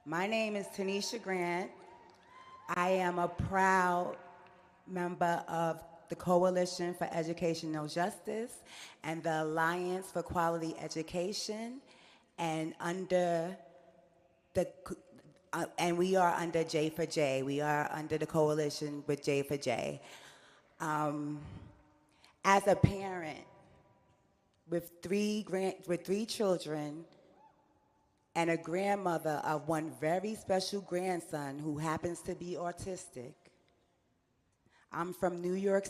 My name is Tanisha Grant. I am a proud member of the Coalition for Educational Justice and the Alliance for Quality Education, and and we are under J for J. We are under the coalition with J for J. As a parent with three children and a grandmother of one very special grandson who happens to be autistic, I'm from New York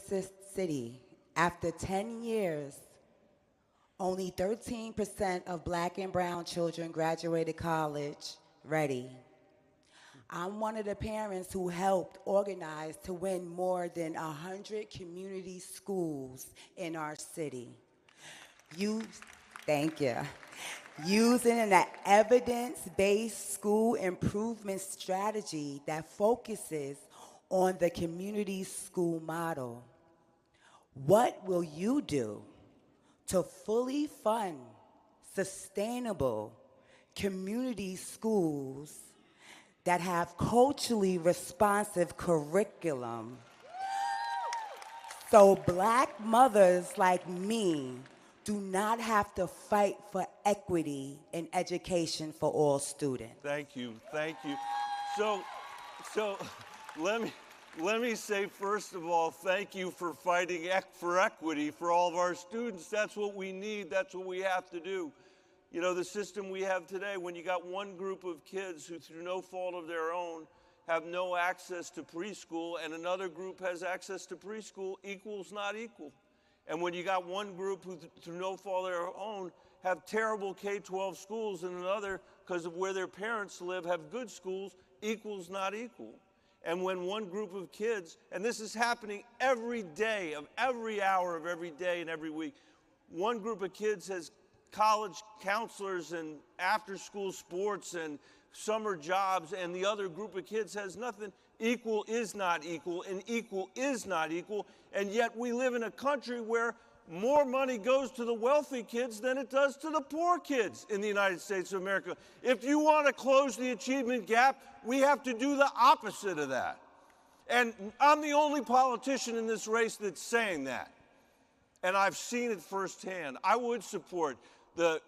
City. After 10 years, only 13% of Black and brown children graduated college ready. I'm one of the parents who helped organize to win more than 100 community schools in our city. Thank you. Using an evidence-based school improvement strategy that focuses on the community school model. What will you do to fully fund sustainable community schools that have culturally responsive curriculum so Black mothers like me do not have to fight for equity in education for all students? Thank you. So let me say, first of all, thank you for fighting for equity for all of our students. That's what we need. That's what we have to do. You know, the system we have today, when you got one group of kids who, through no fault of their own, have no access to preschool, and another group has access to preschool, equals not equal. And when you got one group who, through no fault of their own, have terrible K-12 schools, and another, because of where their parents live, have good schools, equals not equal. And when one group of kids, and this is happening every day, of every hour of every day and every week, one group of kids has college counselors and after-school sports and summer jobs, and the other group of kids has nothing. Equal is not equal, and equal is not equal, and yet we live in a country where more money goes to the wealthy kids than it does to the poor kids in the United States of America. If you want to close the achievement gap, we have to do the opposite of that. And I'm the only politician in this race that's saying that. And I've seen it firsthand. I would support the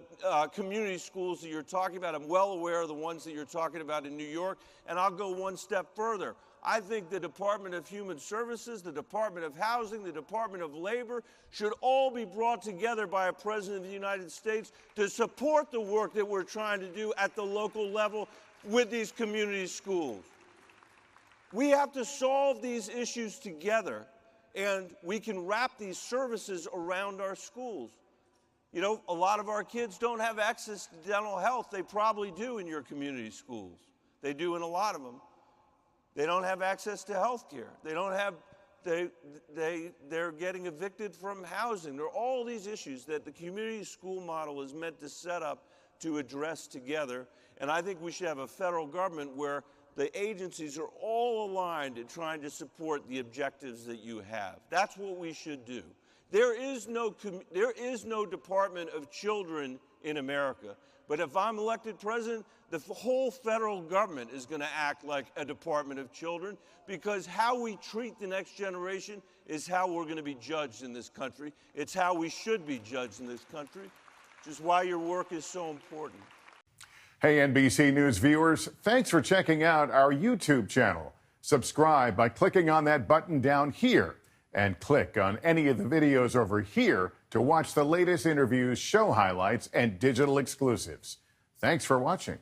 community schools that you're talking about. I'm well aware of the ones that you're talking about in New York, and I'll go one step further. I think the Department of Human Services, the Department of Housing, the Department of Labor should all be brought together by a President of the United States to support the work that we're trying to do at the local level with these community schools. We have to solve these issues together, and we can wrap these services around our schools. You know, a lot of our kids don't have access to dental health. They probably do in your community schools. They do in a lot of them. They don't have access to health care. They're getting evicted from housing. There are all these issues that the community school model is meant to set up to address together. And I think we should have a federal government where the agencies are all aligned in trying to support the objectives that you have. That's what we should do. There is no Department of Children in America. But if I'm elected president, the whole federal government is going to act like a Department of Children, because how we treat the next generation is how we're going to be judged in this country. It's how we should be judged in this country, which is why your work is so important. Hey, NBC News viewers, thanks for checking out our YouTube channel. Subscribe by clicking on that button down here, and click on any of the videos over here to watch the latest interviews, show highlights, and digital exclusives. Thanks for watching.